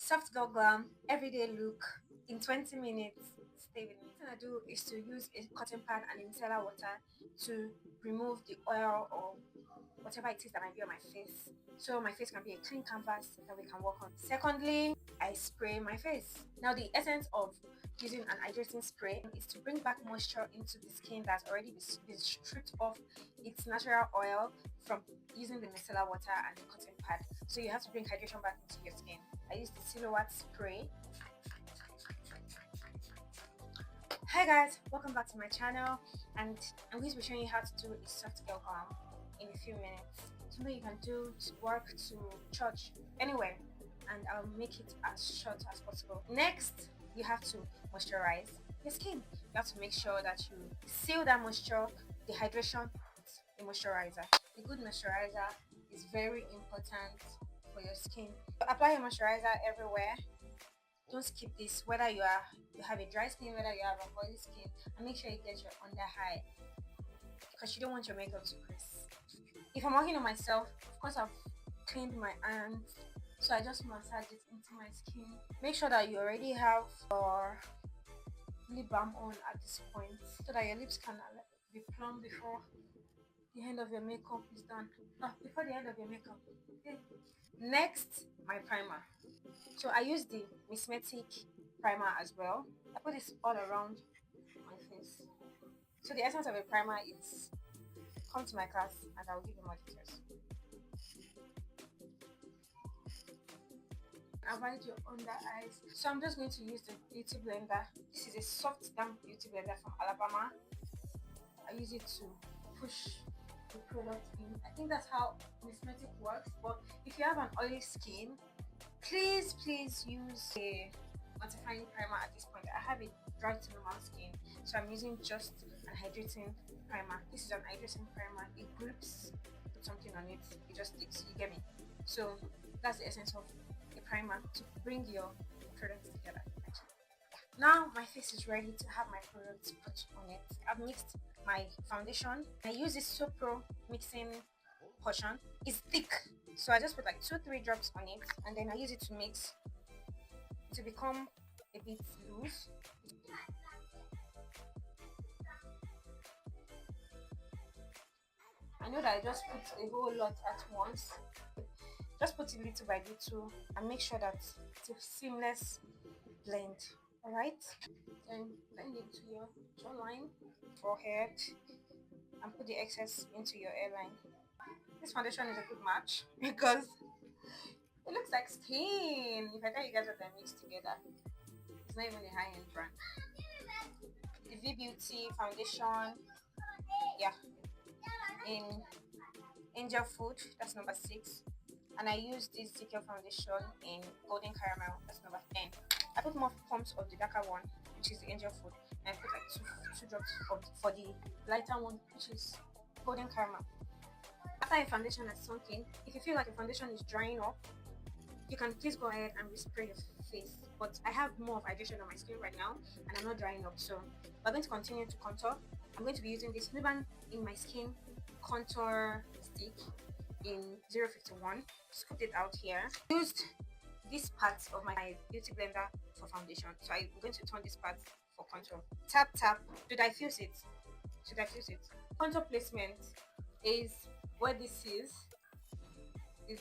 Soft girl glam, everyday look in 20 minutes. Stay with me. What I do is to use a cotton pad and a micellar water to remove the oil or whatever it is that might be on my face, so my face can be a clean canvas that we can work on. Secondly, I spray my face. Now the essence of using an hydrating spray is to bring back moisture into the skin that's already been stripped off its natural oil from using the micellar water and the cotton pad. So you have to bring hydration back into your skin. I use the silhouette spray. Hi guys, welcome back to my channel, and I'm going to be showing you how to do a soft girl glam in a few minutes. Something you can do to work, to church, anywhere, and I'll make it as short as possible. Next, you have to moisturize your skin. You have to make sure that you seal that moisture, the hydration with a moisturizer. A good moisturizer is very important for your skin. Apply your moisturizer everywhere. Don't skip this, whether you have a dry skin, whether you have a oily skin, and make sure you get your under eye, because you don't want your makeup to crease. If I'm working on myself, of course I've cleaned my hands, so I just massage it into my skin. Make sure that you already have your lip balm on at this point, so that your lips can be plump before the end of your makeup is done. Before the end of your makeup. Okay. Next, my primer. So I use the Mismetic primer as well. I put this all around my face. So the essence of a primer is, come to my class and I'll give you more details. Avoid your under eyes. So I'm just going to use the beauty blender. This is a soft damp beauty blender from Alabama. I use it to push the product in. I think that's how Mismetic works. But if you have an oily skin, please use a mattifying primer at this point. I have a dry to normal skin, so I'm using just an hydrating primer. This is an hydrating primer. It grips, put something on it, it just sticks. You get me? So that's the essence of a primer, to bring your products together. Now my face is ready to have my products put on it. I've mixed my foundation. I use this Pro mixing portion. It's thick, so I just put like 2-3 drops on it, and then I use it to mix to become a bit loose. I know that I just put a whole lot at once. Just put it little by little and make sure that it's a seamless blend. Alright? Then blend into your jawline, forehead, and put the excess into your hairline. This foundation is a good match because it looks like skin. If I tell you guys what I mixed together, it's not even a high-end brand. The V Beauty foundation, yeah, in Angel Food, that's number 6. And I use this ZK foundation in Golden Caramel, that's number 10. I put more pumps of the darker one, which is the Angel Food, and I put like two drops for the lighter one, which is Golden Caramel. After a foundation has sunk in, if you feel like a foundation is drying up, you can please go ahead and respray your face. But I have more of hydration on my skin right now, and I'm not drying up, so we're going to continue to contour. I'm going to be using this Nuban in my skin contour stick in 051. Scooped it out here. Used this part of my beauty blender for foundation, so I'm going to turn this part for contour. Tap tap to diffuse it. Contour placement is what this is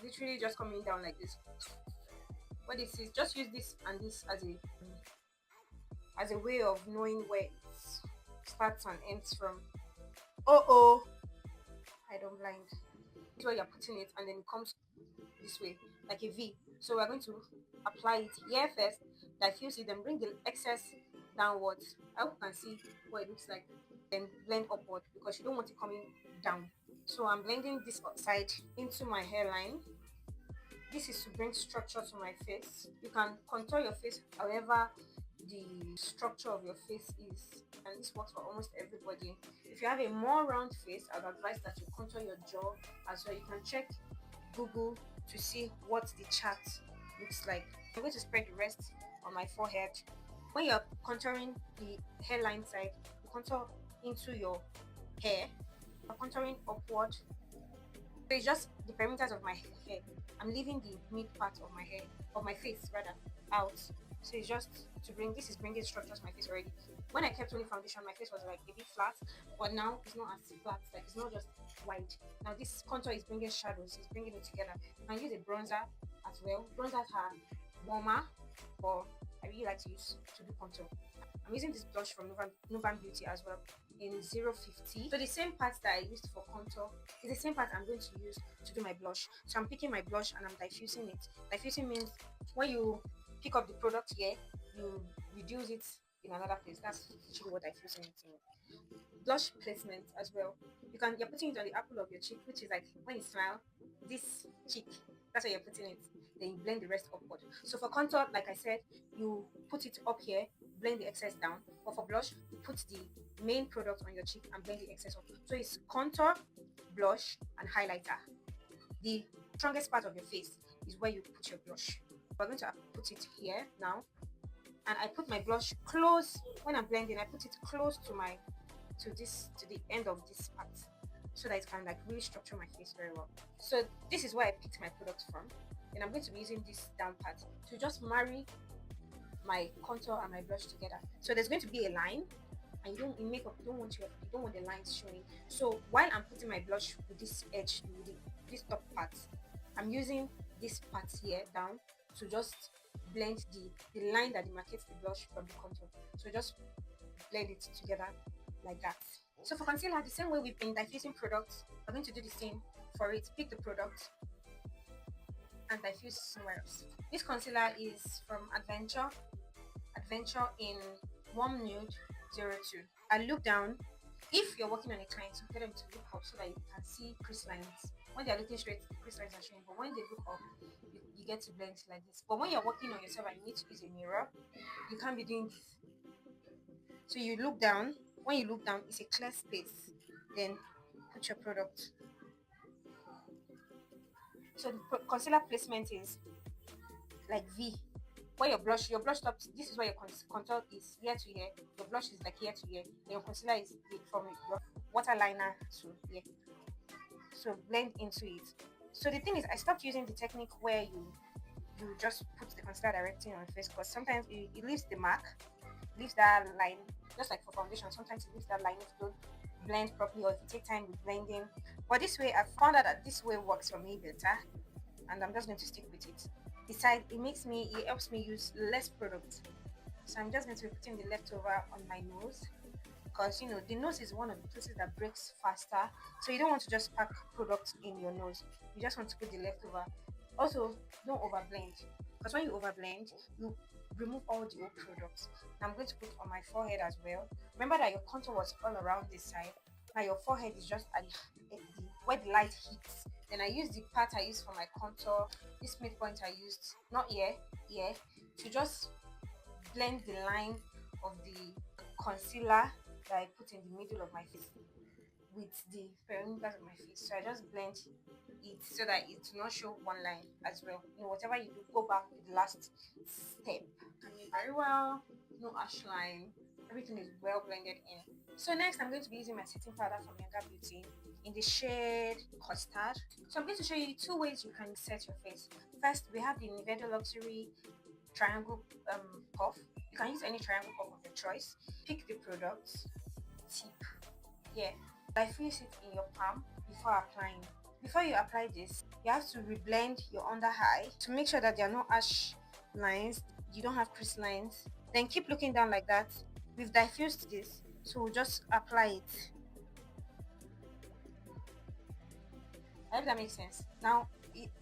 literally just coming down like this. What this is, just use this and this as a way of knowing where it starts and ends from. I don't blind. This is where you're putting it, and then it comes this way like a V. So we're going to apply it here first, diffuse it, then bring the excess downwards. I hope you can see what it looks like. Then blend upward, because you don't want it coming down. So I'm blending this side into my hairline. This is to bring structure to my face. You can contour your face however the structure of your face is, and this works for almost everybody. If you have a more round face, I'd advise that you contour your jaw as well. You can check Google to see what the chart looks like. I'm going to spread the rest on my forehead. When you're contouring the hairline side, you contour into your hair. You're contouring upward So it's just the perimeters of my hair. I'm leaving the mid part of my hair, of my face rather, out. So it's just to bring, this is bringing structure to my face already. When I kept only foundation, my face was like a bit flat, but now it's not as flat. Like it's not just wide. Now this contour is bringing shadows. It's bringing it together. I use a bronzer as well. Bronzers are warmer, but I really like to use to do contour. I'm using this blush from Novan Beauty as well in 050. So the same part that I used for contour is the same part I'm going to use to do my blush. So I'm picking my blush and I'm diffusing it. Diffusing means when you pick up the product here, you reduce it in another place. That's actually what diffusing it means. Blush placement as well. You're putting it on the apple of your cheek, which is like when you smile, this cheek, that's where you're putting it. Then you blend the rest upward. So for contour, like I said, you put it up here, blend the excess down. But for blush, you put the main product on your cheek and blend the excess up. So it's contour, blush, and highlighter. The strongest part of your face is where you put your blush. We're going to put it here now. And I put my blush close when I'm blending. I put it close to my to the end of this part so that it can like really structure my face very well. So this is where I picked my product from. And I'm going to be using this down part to just marry my contour and my blush together. So there's going to be a line, and you don't in makeup you don't want the lines showing. So while I'm putting my blush with this edge with this top part, I'm using this part here down to just blend the line that demarcates the blush from the contour. So just blend it together like that. So for concealer, the same way we've been diffusing products, we're going to do the same for it. Pick the product and diffuse somewhere else. This concealer is from Adventure in Warm Nude 02. I look down. If you're working on a client, you get them to look up so that you can see crease lines. When they're looking straight, the crease lines are showing, but when they look up, you get to blend like this. But when you're working on yourself and you need to use a mirror, you can't be doing this. So you look down. When you look down, it's a clear space. Then put your product. So the concealer placement is like V. Where your blush stops. This is where your contour is here to here. Your blush is like here to here. And your concealer is from your waterliner to here. So blend into it. So the thing is, I stopped using the technique where you just put the concealer directly on your face because sometimes it leaves the mark, leaves that line. Just like for foundation, sometimes it leaves that line if you don't blend properly or if you take time with blending. But this way, I found out that this way works for me better, and I'm just going to stick with it. Besides, it helps me use less product. So I'm just going to be putting the leftover on my nose because the nose is one of the places that breaks faster. So you don't want to just pack products in your nose. You just want to put the leftover. Also, don't overblend because when you overblend, you remove all the old products. Now I'm going to put on my forehead as well. Remember that your contour was all around this side. Now your forehead is just where the light hits. Then I use the part I used for my contour, this midpoint I used, not here, here, to just blend the line of the concealer that I put in the middle of my face with the perimeters of my face. So I just blend it so that it will not show one line as well. Whatever you do, go back to the last step. And very well, no ash line. Everything is well blended in. So next, I'm going to be using my setting powder from Younger Beauty in the shade Custard. So I'm going to show you two ways you can set your face. First, we have the Nivedo Luxury Triangle Puff. You can use any triangle puff of your choice. Pick the product. Tip. Yeah. Diffuse it in your palm before applying. Before you apply this, you have to reblend your under eye to make sure that there are no harsh lines. You don't have crease lines. Then keep looking down like that. We've diffused this, so we'll just apply it. I hope that makes sense. Now,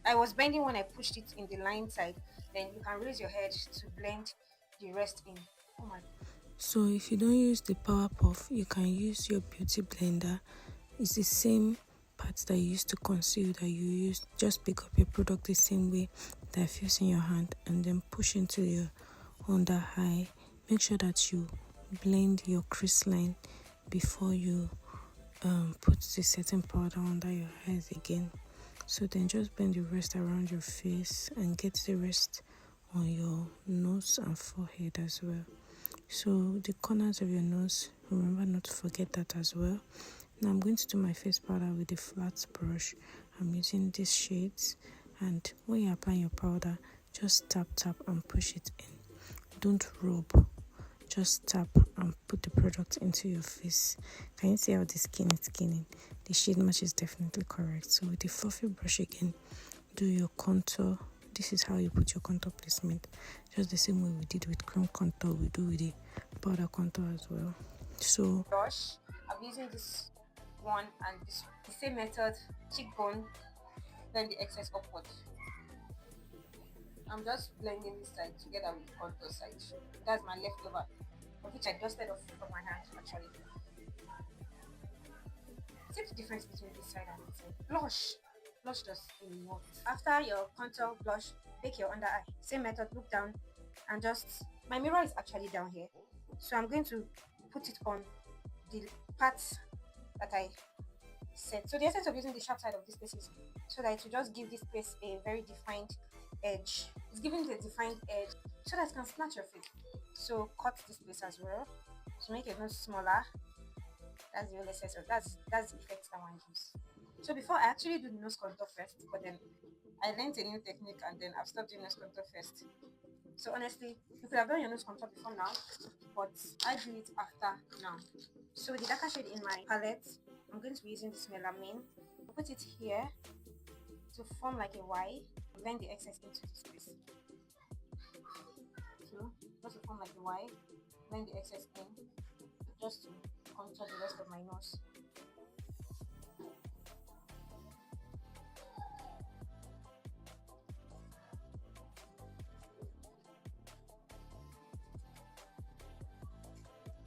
I was bending when I pushed it in the line side. Then you can raise your head to blend the rest in. Oh my. So if you don't use the power puff, you can use your beauty blender. It's the same parts that you use to conceal that you use. Just pick up your product the same way, diffuse in your hand, and then push into your under eye. Make sure that you blend your crease line before you put the setting powder under your eyes again. So then just blend the rest around your face and get the rest on your nose and forehead as well. So the corners of your nose, remember not to forget that as well. Now I'm going to do my face powder with a flat brush. I'm using these shades, and when you're applying your powder, just tap and push it in. Don't rub, just tap and put the product into your face. Can you see how the skin is skinning? The shade match is definitely correct. So with the fluffy brush again, do your contour. This is how you put your contour placement, just the same way we did with cream contour, we do with the powder contour as well. So Brush, I'm using this one and this the same method, cheekbone, then the excess upward. I'm just blending this side together with the contour side. That's my leftover, of which I dusted off from my hand actually. See the difference between this side and this side. Blush. Blush does a lot. After your contour blush, bake your under eye. Same method, look down and just my mirror is actually down here. So I'm going to put it on the parts that I set. So the essence of using the sharp side of this space is so that it will just give this space a very defined edge. It's giving the defined edge so that it can snatch your face. So cut this place as well to make your nose smaller. That's the whole essence of that's the effect that one gives. So before I actually do the nose contour first, but then I learned a new technique and then I've stopped doing nose contour first. So honestly, you could have done your nose contour before now, but I do it after now. So with the darker shade in my palette, I'm going to be using this melamine. I'll put it here to form like a Y, blend the excess into this space. So just to form like a Y, blend the excess in, just to contour the rest of my nose.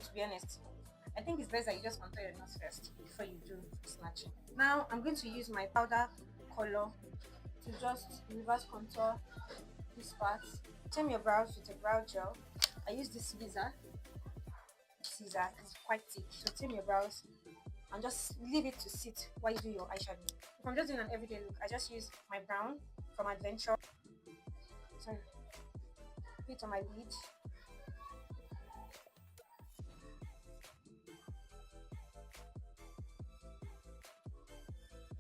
To be honest, I think it's best that you just contour your nose first before you do snatching. Now I'm going to use my powder color to just reverse contour this part. Tame your brows with a brow gel. I use this scissor. Scissor is quite thick, so tame your brows and just leave it to sit while you do your eyeshadow. If I'm just doing an everyday look, I just use my brown from Adventure. So put it on my lid.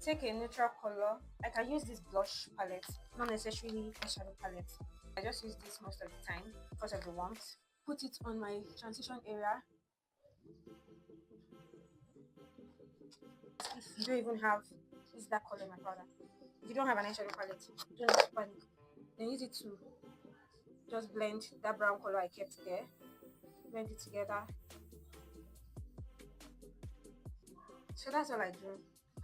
Take a neutral color. I can use this blush palette, not necessarily eyeshadow palette. I just use this most of the time because of the warmth. Put it on my transition area. If you don't even have this dark color in my powder, if you don't have an eyeshadow palette, don't need to panic. Then use it to just blend that brown color I kept there. Blend it together. So that's all I do.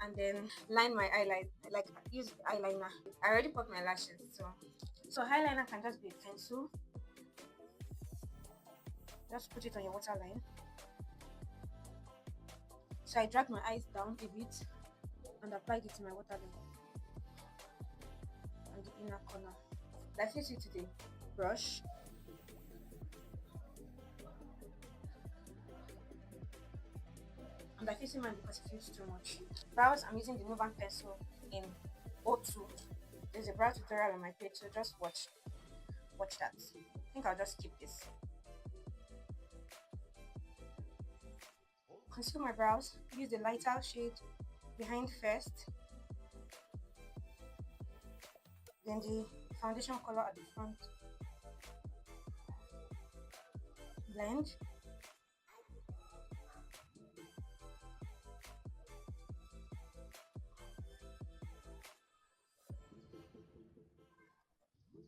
And then line my eyeliner, like use eyeliner. I already put my lashes, so eyeliner can just be a pencil. Just put it on your waterline. So I dragged my eyes down a bit and applied it to my waterline on the inner corner. I fix it with a brush. And I fix mine because it feels too much. Brows, I'm using the Novan pencil in O2. There's a brow tutorial on my page, so just watch that. I think I'll just skip this. Conceal my brows. Use the lighter shade behind first, then the foundation color at the front. Blend.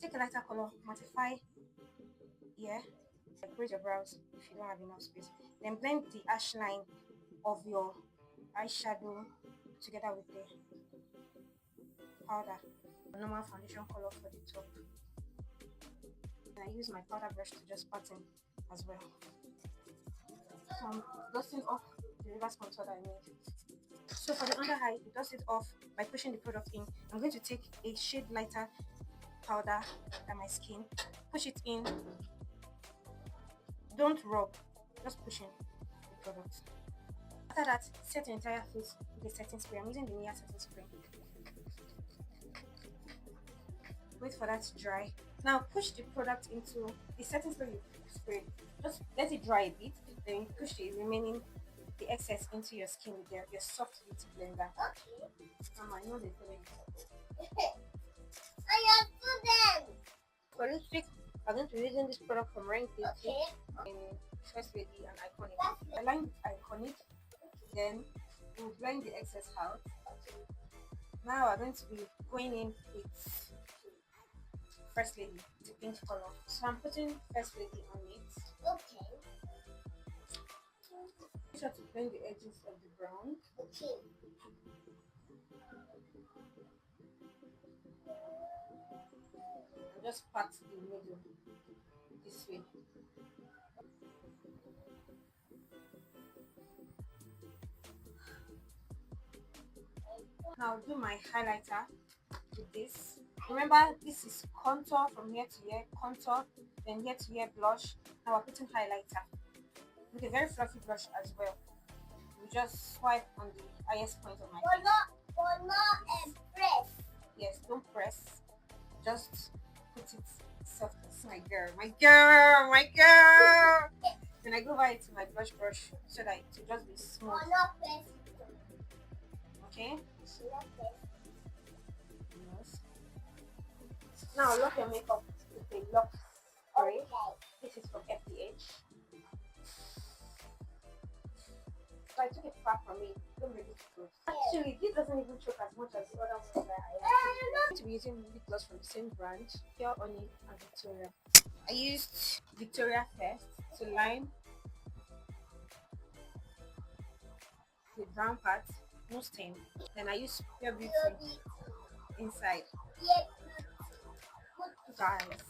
Take a lighter color, mattify here. Separate your brows if you don't have enough space. Then blend the ash line of your eyeshadow together with the powder. Normal foundation color for the top. And I use my powder brush to just pattern as well. So I'm dusting off the reverse contour that I made. So for the under eye, you dust it off by pushing the product in. I'm going to take a shade lighter powder than my skin, push it in. Don't rub, just push in the product. After that, set your entire face with a setting spray. I'm using the Nia setting spray. Wait for that to dry. Now push the product into the setting spray you sprayed. Just let it dry a bit, then push the remaining the excess into your skin with your soft beauty blender. Okay. Mama, I know they feel it. I am student. For this week, I'm going to be using this product from Rank Beauty. Okay. In First Lady and Iconic. I line Iconic, then we'll blend the excess out. Okay. Now we're going to be going in with First Lady, the pink color. So I'm putting First Lady on it. Okay. Make sure to blend the edges of the brown. Okay. And just pat the middle this way. Now do my highlighter with this. Remember, this is contour from here to here, contour, then here to here blush. Now we're putting highlighter with a very fluffy brush as well. We just swipe on the highest point of my face. But not press. Yes, don't press. Just put it softest. My girl, my girl, my girl. Then I go over it to my blush brush so that it will just be smooth. But not press. Okay. Yes. Now lock your makeup with a lock spray. This is from FDH. So I took it far from me. Don't really choke. Actually, this doesn't even choke as much as the other ones that I have. I'm going to be using lip gloss from the same brand, Pure Honey and Victoria. I used Victoria first to line the brown part, no stain. Then I used Pure Beauty inside. Guys,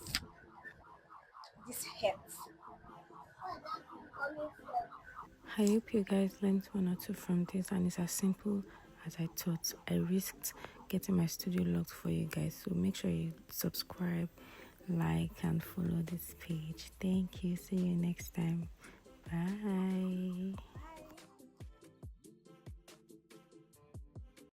this hurts. I hope you guys learned one or two from this, and it's as simple as I thought. I risked getting my studio locked for you guys, so make sure you subscribe, like, and follow this page. Thank you. See you next time. Bye.